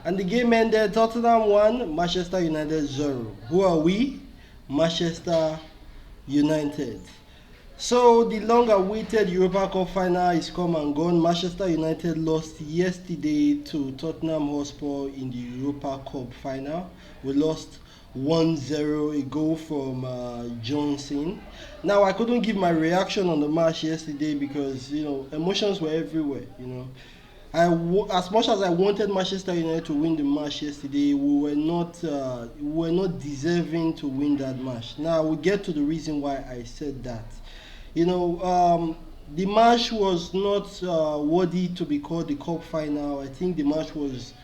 And the game ended Tottenham 1, Manchester United 0. Who are we? Manchester United. So the long-awaited Europa Cup final is come and gone. Manchester United lost yesterday to Tottenham Hotspur in the Europa Cup final. We lost 1-0, a goal from Johnson. Now I couldn't give my reaction on the match yesterday because emotions were everywhere. As much as I wanted Manchester United to win the match yesterday, we were not deserving to win that match. Now we get to the reason why I said that. The match was not worthy to be called the cup final. I think the match was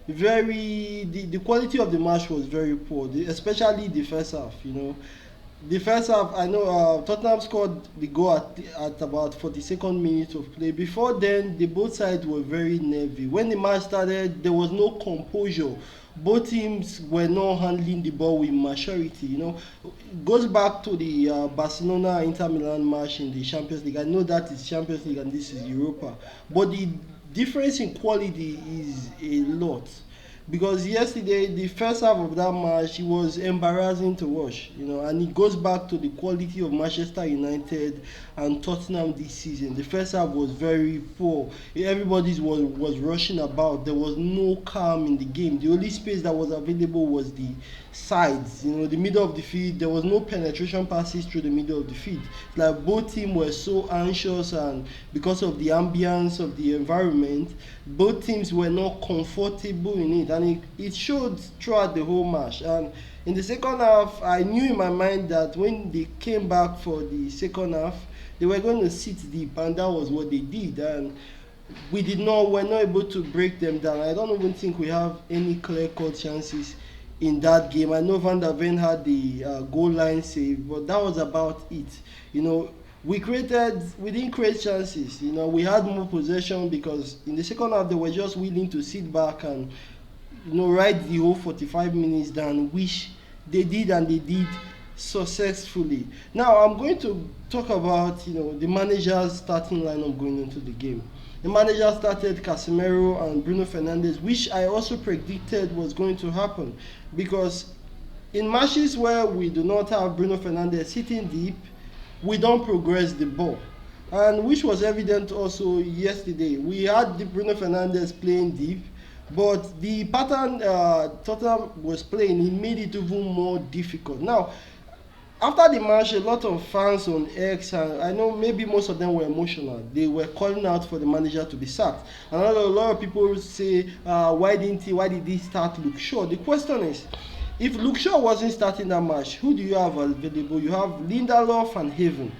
the quality of the match was very poor, especially the first half. The first half, I know Tottenham scored the goal at about 42nd minute of play. Before then, both sides were very nervy. When the match started, there was no composure. Both teams were not handling the ball with maturity. It goes back to the Barcelona Inter Milan match in the Champions League. I know that is Champions League and this is Europa, but the difference in quality is a lot. Because yesterday, the first half of that match, it was embarrassing to watch, and it goes back to the quality of Manchester United and Tottenham this season. The first half was very poor. Everybody was rushing about. There was no calm in the game. The only space that was available was the sides, the middle of the field. There was no penetration passes through the middle of the field. Like both teams were so anxious, and because of the ambience of the environment, both teams were not comfortable in it, and it showed throughout the whole match. And in the second half, I knew in my mind that when they came back for the second half, they were going to sit deep, and that was what they did. And we're not able to break them down. I don't even think we have any clear-cut chances in that game. I know Van der Ven had the goal line save, but that was about it. We didn't create chances. We had more possession because in the second half they were just willing to sit back and write the whole 45 minutes down, which they did, and they did successfully. Now I'm going to talk about the manager's starting lineup going into the game. The manager started Casemiro and Bruno Fernandes, which I also predicted was going to happen, because in matches where we do not have Bruno Fernandes sitting deep, we don't progress the ball. And which was evident also yesterday. We had the Bruno Fernandes playing deep, but the pattern Tottenham was playing, it made it even more difficult. Now, after the match, a lot of fans on X, and I know maybe most of them were emotional. They were calling out for the manager to be sacked. And a lot of people say, why did he start Luke Shaw? The question is, if Luke Shaw wasn't starting that match, who do you have available? You have Lindelof and Haven.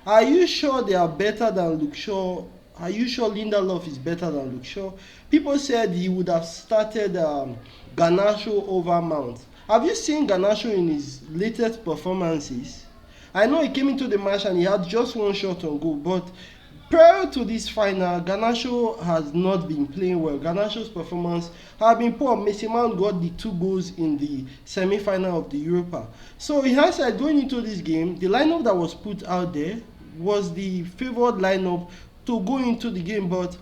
Are you sure they are better than Luke Shaw? Are you sure Lindelof is better than Luke Shaw? People said he would have started Garnacho over Mount. Have you seen Garnacho in his latest performances? I know he came into the match and he had just one shot on goal, but prior to this final, Garnacho has not been playing well. Garnacho's performance has been poor. Mason Mount got the 2 goals in the semi-final of the Europa. So in hindsight, going into this game, the lineup that was put out there was the favoured lineup to go into the game, but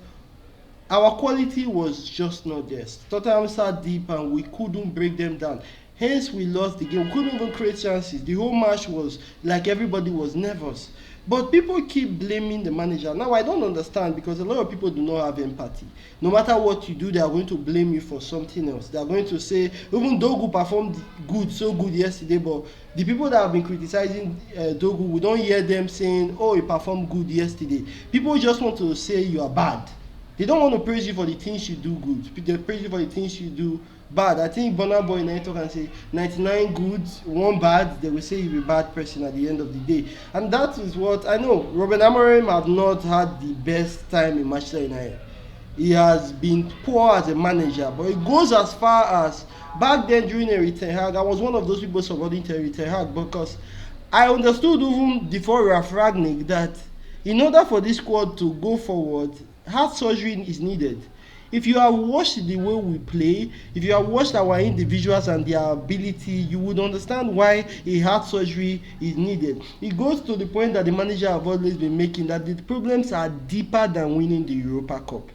our quality was just not there. Tottenham sat deep and we couldn't break them down. Hence, we lost the game. We couldn't even create chances. The whole match was like everybody was nervous. But people keep blaming the manager. Now, I don't understand, because a lot of people do not have empathy. No matter what you do, they are going to blame you for something else. They are going to say, even Dogu performed so good yesterday, but the people that have been criticizing Dogu, we don't hear them saying, oh, he performed good yesterday. People just want to say you are bad. They don't want to praise you for the things you do good. They praise you for the things you do bad. I think Burna Boy in Naito can say 99 good, 1 bad. They will say you're a bad person at the end of the day. And that is what I know. Ruben Amorim have not had the best time in Manchester United. He has been poor as a manager, but it goes as far as back then during Eric Ten Hag. I was one of those people supporting Eric Ten Hag, because I understood even before Ralf Rangnick that in order for this squad to go forward, heart surgery is needed. If you have watched the way we play, if you have watched our individuals and their ability, you would understand why a heart surgery is needed. It goes to the point that the manager have always been making, that the problems are deeper than winning the Europa Cup.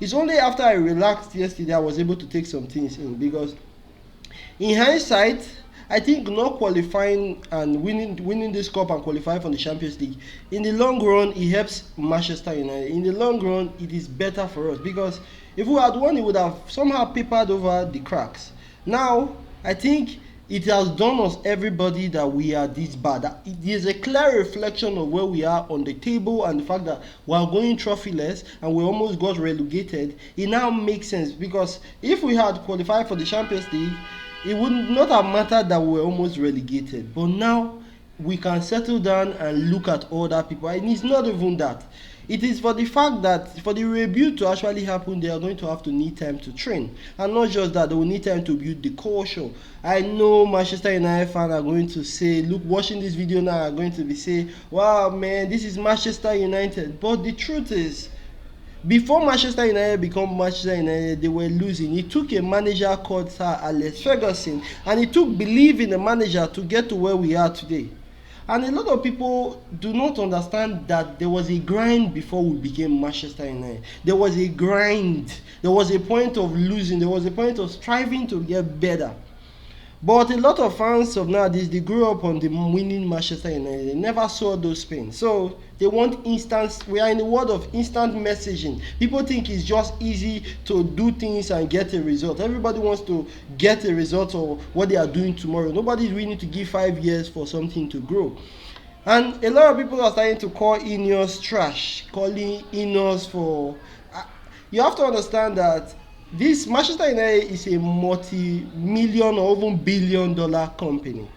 It's only after I relaxed yesterday I was able to take some things in, because in hindsight, I think not qualifying and winning this cup and qualifying for the Champions League, in the long run it helps Manchester United. In the long run, it is better for us, because if we had won, it would have somehow papered over the cracks. Now, I think it has done us everybody that we are this bad. It is a clear reflection of where we are on the table, and the fact that we are going trophyless and we almost got relegated. It now makes sense, because if we had qualified for the Champions League, it would not have mattered that we were almost relegated. But now we can settle down and look at other people, and it's not even that. It is for the fact that for the rebuild to actually happen, they are going to have to need time to train, and not just that, they will need time to build the culture. I know Manchester United fans are going to say, look, watching this video now, are going to be saying, wow man, this is Manchester United. But the truth is, before Manchester United become Manchester United, they were losing. It took a manager called Sir Alex Ferguson, and it took belief in the manager to get to where we are today. And a lot of people do not understand that there was a grind before we became Manchester United. There was a grind. There was a point of losing. There was a point of striving to get better. But a lot of fans of nowadays, they grew up on the winning Manchester United. They never saw those pains. So they want instant. We are in the world of instant messaging. People think it's just easy to do things and get a result. Everybody wants to get a result of what they are doing tomorrow. Nobody's willing to give 5 years for something to grow. And a lot of people are starting to call Ineos trash, calling Ineos for... You have to understand that this Manchester United is a multi-million or even billion-dollar company,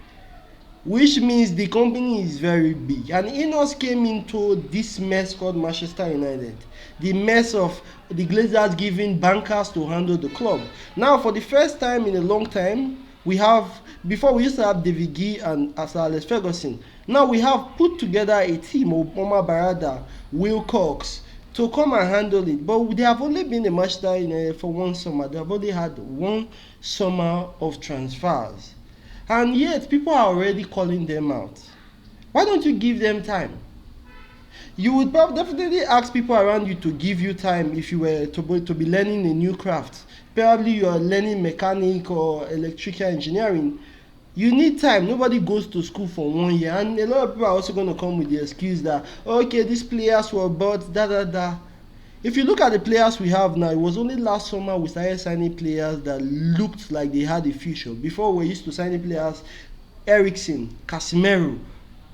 which means the company is very big. And Ineos came into this mess called Manchester United, the mess of the Glazers giving bankers to handle the club. Now, for the first time in a long time, we have, before we used to have David Gee and Sir Alex Ferguson. Now we have put together a team of Omar Barada, Will Cox, to come and handle it. But they have only been in Manchester United for one summer. They have only had one summer of transfers. And yet, people are already calling them out. Why don't you give them time? You would definitely ask people around you to give you time if you were to be learning a new craft. Probably you are learning mechanic or electrical engineering. You need time. Nobody goes to school for 1 year. And a lot of people are also going to come with the excuse that, okay, these players were bought, da. If you look at the players we have now, it was only last summer we started signing players that looked like they had a future. Before, we used to sign players, Eriksen, Casemiro.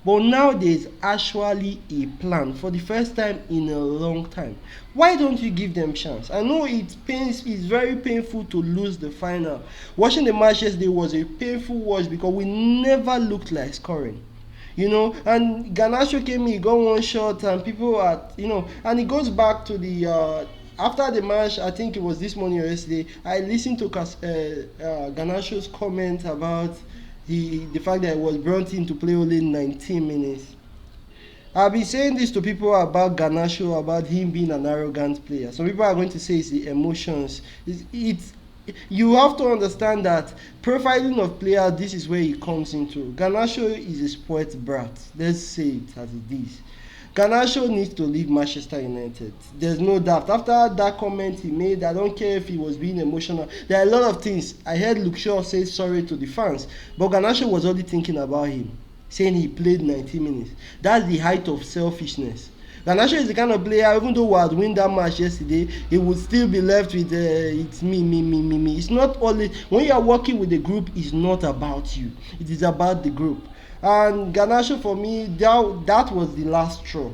But now there's actually a plan for the first time in a long time. Why don't you give them chance? I know it's very painful to lose the final. Watching the match yesterday was a painful watch because we never looked like scoring. And Garnacho came in, he got one shot, and people are, and it goes back to the after the match. I think it was this morning or yesterday, I listened to Garnacho's comment about the fact that he was brought in to play only 19 minutes. I've been saying this to people about Garnacho, about him being an arrogant player. Some people are going to say it's the emotions. You have to understand that profiling of players, this is where it comes into. Garnacho is a spoilt brat. Let's say it as it is. Garnacho needs to leave Manchester United. There's no doubt. After that comment he made, I don't care if he was being emotional. There are a lot of things. I heard Luke Shaw say sorry to the fans, but Garnacho was only thinking about him, saying he played 90 minutes. That's the height of selfishness. Garnacho is the kind of player, even though we had won that match yesterday, he would still be left with it's me. It's not only, when you are working with the group, it's not about you. It is about the group. And Garnacho, for me, that was the last straw.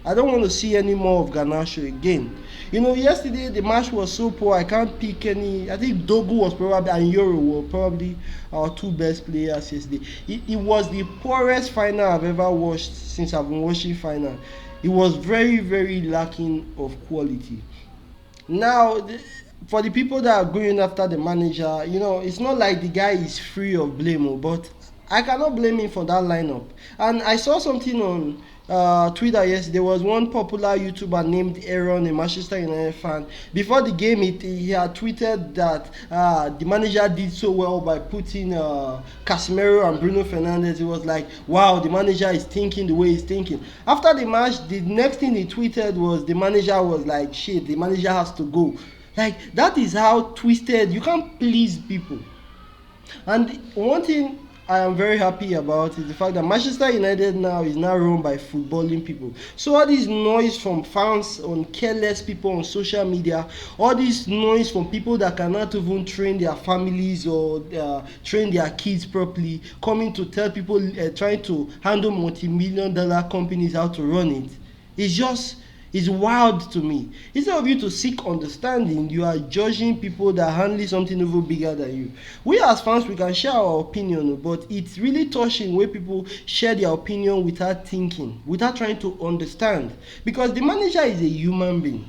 I don't want to see any more of Garnacho again. Yesterday the match was so poor, I can't pick any. I think Dogu was probably, and Yoro were probably our two best players yesterday. It was the poorest final I've ever watched since I've been watching final. It was very, very lacking of quality. Now, for the people that are going after the manager, it's not like the guy is free of blame, but I cannot blame him for that lineup. And I saw something on Twitter yesterday, there was one popular YouTuber named Aaron, a Manchester United fan. Before the game, he had tweeted that the manager did so well by putting Casemiro and Bruno Fernandes. He was like, wow, the manager is thinking the way he's thinking. After the match, the next thing he tweeted was the manager was like, shit, the manager has to go. Like, that is how twisted, you can't please people. And one thing I am very happy about is the fact that Manchester United now is now run by footballing people. So all this noise from fans on careless people on social media, all this noise from people that cannot even train their families or train their kids properly, coming to tell people trying to handle multi-million-dollar companies how to run it, it's just it's wild to me. Instead of you to seek understanding, you are judging people that handle something even bigger than you. We as fans, we can share our opinion, but it's really touching when people share their opinion without thinking, without trying to understand. Because the manager is a human being.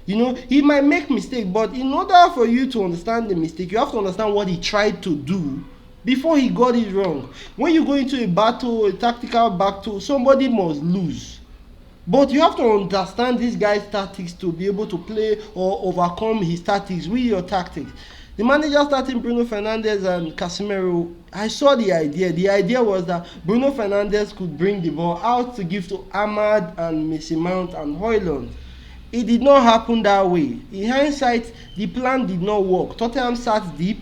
You know, he might make mistake, but in order for you to understand the mistake, you have to understand what he tried to do before he got it wrong. When you go into a battle, a tactical battle, somebody must lose. But you have to understand this guy's tactics to be able to play or overcome his tactics with your tactics. The manager starting Bruno Fernandes and Casemiro, I saw the idea. The idea was that Bruno Fernandes could bring the ball out to give to Ahmad and Mason Mount and Højlund. It did not happen that way. In hindsight, the plan did not work. Tottenham sat deep.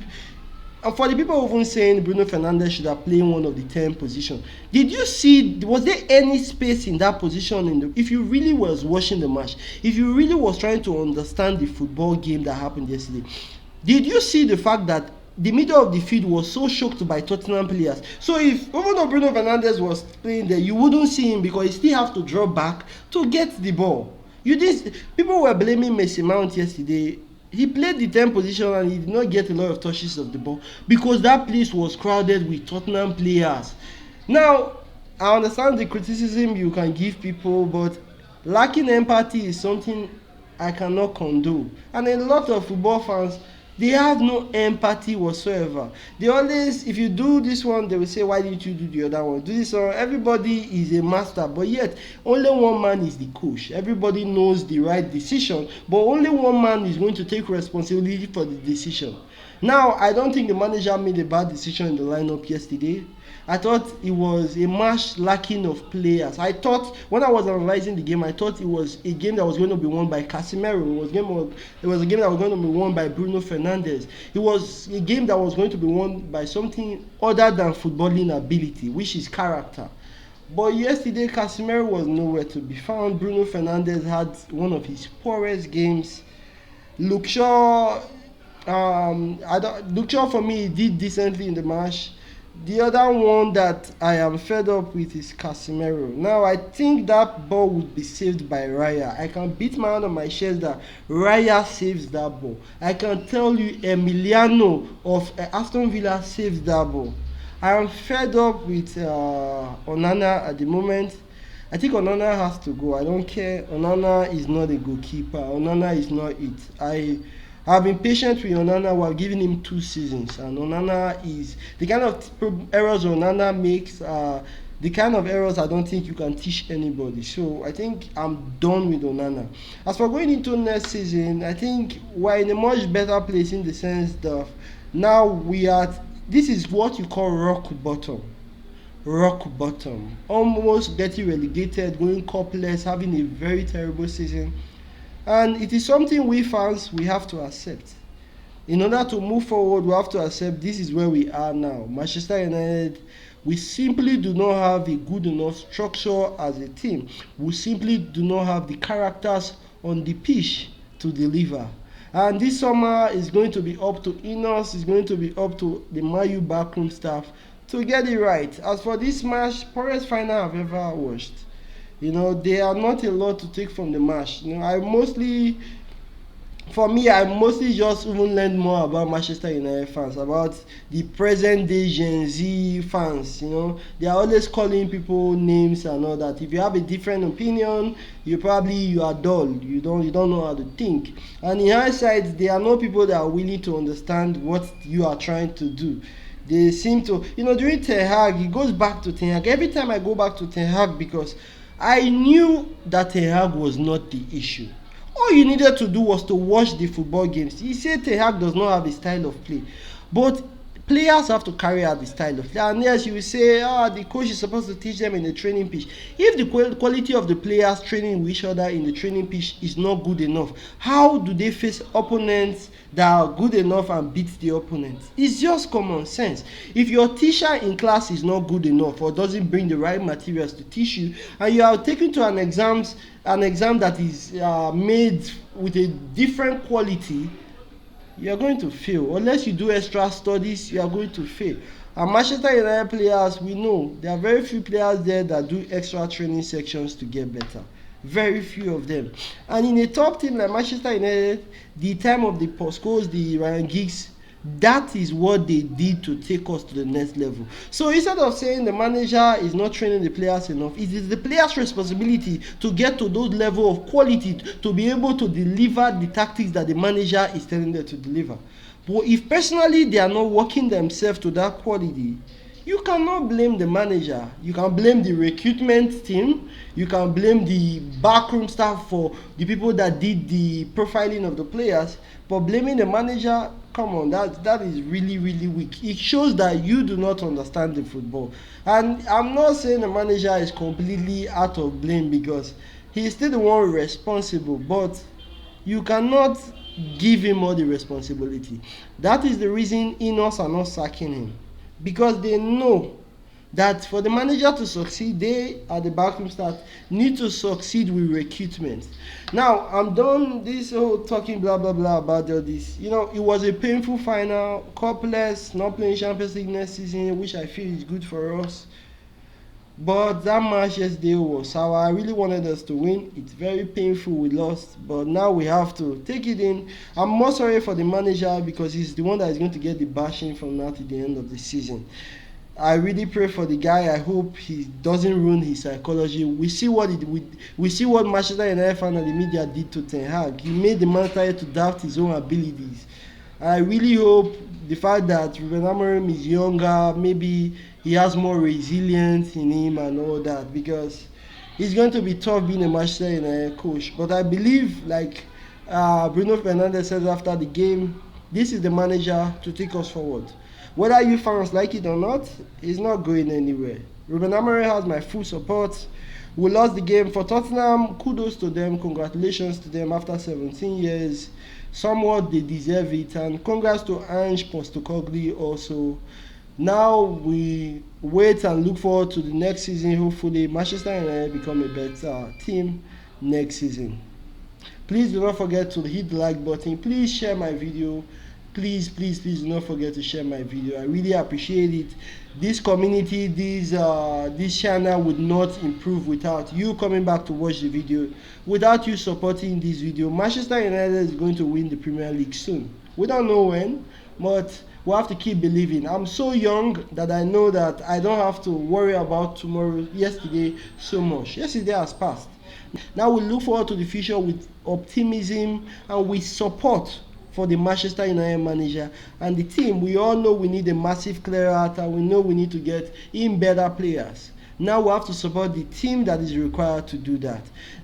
And for the people even saying Bruno Fernandes should have played one of the 10 positions, did you see, was there any space in that position? If you really was watching the match, if you really was trying to understand the football game that happened yesterday, did you see the fact that the middle of the field was so choked by Tottenham players? So if, even though Bruno Fernandes was playing there, you wouldn't see him because he still have to draw back to get the ball. People were blaming Mason Mount yesterday. He played the 10 position and he did not get a lot of touches of the ball because that place was crowded with Tottenham players. Now, I understand the criticism you can give people, but lacking empathy is something I cannot condone. And a lot of football fans, they have no empathy whatsoever. They always, if you do this one, they will say, why didn't you do the other one? Do this one. Everybody is a master, but yet only one man is the coach. Everybody knows the right decision, but only one man is going to take responsibility for the decision. Now, I don't think the manager made a bad decision in the lineup yesterday. I thought it was a match lacking of players. I thought, when I was analyzing the game, I thought it was a game that was going to be won by Casemiro. It was a game that was going to be won by Bruno Fernandes. It was a game that was going to be won by something other than footballing ability, which is character. But yesterday, Casemiro was nowhere to be found. Bruno Fernandes had one of his poorest games. Luke Shaw, Luke Shaw for me did decently in the match. The other one that I am fed up with is Casemiro. Now, I think that ball would be saved by Raya. I can beat my hand on my chest that Raya saves that ball. I can tell you Emiliano of Aston Villa saves that ball. I am fed up with Onana at the moment. I think Onana has to go. I don't care. Onana is not a goalkeeper. Onana is not it. I've been patient with Onana. We're giving him 2 seasons, and Onana is the kind of errors Onana makes. The kind of errors I don't think you can teach anybody. So I think I'm done with Onana. As for going into next season, I think we're in a much better place in the sense that now this is what you call rock bottom. Rock bottom. Almost getting relegated, going cupless, having a very terrible season. And it is something we fans, we have to accept. In order to move forward, we have to accept this is where we are now. Manchester United, we simply do not have a good enough structure as a team. We simply do not have the characters on the pitch to deliver. And this summer is going to be up to Ineos, it's going to be up to the Mayu backroom staff to get it right. As for this match, poorest final I've ever watched. You know, there are not a lot to take from the match. You know, I mostly just even learned more about Manchester United fans, about the present day Gen Z fans. You know, they are always calling people names and all that. If you have a different opinion, you are dull. You don't know how to think. And in hindsight, there are no people that are willing to understand what you are trying to do. They seem to, during Ten Hag, it goes back to Ten Hag. Every time I go back to Ten Hag because I knew that Ten Hag was not the issue. All you needed to do was to watch the football games. He said Ten Hag does not have a style of play, but players have to carry out the style of play. And yes, you will say, the coach is supposed to teach them in the training pitch. If the quality of the players training with each other in the training pitch is not good enough, how do they face opponents that are good enough and beat the opponent? It's just common sense. If your teacher in class is not good enough or doesn't bring the right materials to teach you, and you are taken to an exam that is made with a different quality, you are going to fail. Unless you do extra studies, you are going to fail. And Manchester United players, we know there are very few players there that do extra training sections to get better. Very few of them. And in a top team like Manchester United, the time of the Poscos, the Ryan Giggs, that is what they did to take us to the next level. So instead of saying the manager is not training the players enough, it is the players' responsibility to get to those level of quality to be able to deliver the tactics that the manager is telling them to deliver. But if personally they are not working themselves to that quality, you cannot blame the manager. You can blame the recruitment team. You can blame the backroom staff for the people that did the profiling of the players. But blaming the manager, come on, that is really, really weak. It shows that you do not understand the football. And I'm not saying the manager is completely out of blame, because he is still the one responsible. But you cannot give him all the responsibility. That is the reason Ineos are not sacking him. Because they know that for the manager to succeed, they at the backroom staff need to succeed with recruitment. Now, I'm done this whole talking blah blah blah about all this. You know, it was a painful final, cupless, not playing Champions League next season, which I feel is good for us. But that match yesterday was how I really wanted us to win. It's very painful we lost, but now we have to take it in. I'm more sorry for the manager, because he's the one that is going to get the bashing from now to the end of the season. I really pray for the guy. I hope he doesn't ruin his psychology. We see what Manchester United fan and the media did to Ten Hag. He made the manager to doubt his own abilities. I really hope the fact that Ruben Amorim is younger, maybe he has more resilience in him and all that, because it's going to be tough being a Manchester United coach. But I believe, like Bruno Fernandes said after the game, this is the manager to take us forward. Whether you fans like it or not, he's not going anywhere. Ruben Amorim has my full support. We lost the game for Tottenham. Kudos to them. Congratulations to them after 17 years. Somewhat they deserve it. And congrats to Ange Postecoglou also. Now we wait and look forward to the next season. Hopefully Manchester United become a better team next season. Please do not forget to hit the like button. Please share my video. Please do not forget to share my video. I really appreciate it. This community, this channel would not improve without you coming back to watch the video. Without you supporting this video, Manchester United is going to win the Premier League soon. We don't know when, but we have to keep believing. I'm so young that I know that I don't have to worry about yesterday so much. Yesterday has passed. Now we look forward to the future with optimism and with support for the Manchester United manager and the team. We all know we need a massive clear out, and we know we need to get in better players. Now we have to support the team that is required to do that.